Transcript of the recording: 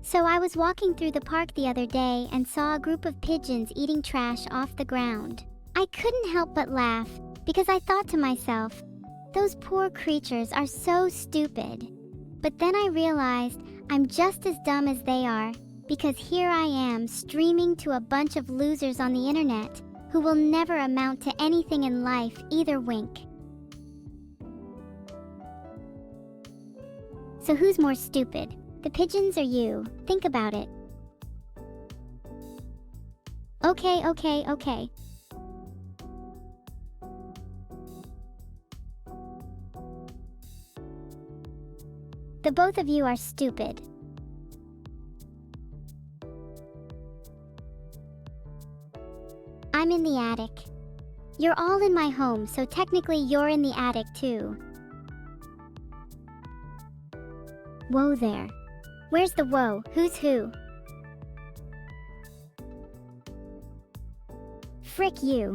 So I was walking through the park the other day and saw a group of pigeons eating trash off the ground. I couldn't help but laugh because I thought to myself, those poor creatures are so stupid. But then I realized I'm just as dumb as they are, because here I am streaming to a bunch of losers on the internet who will never amount to anything in life either wink. So who's more stupid, the pigeons or you? Think about it. Okay. The both of you are stupid. I'm in the attic. You're all in my home, so technically you're in the attic too. Whoa there. Where's the whoa? Who's who? Frick you.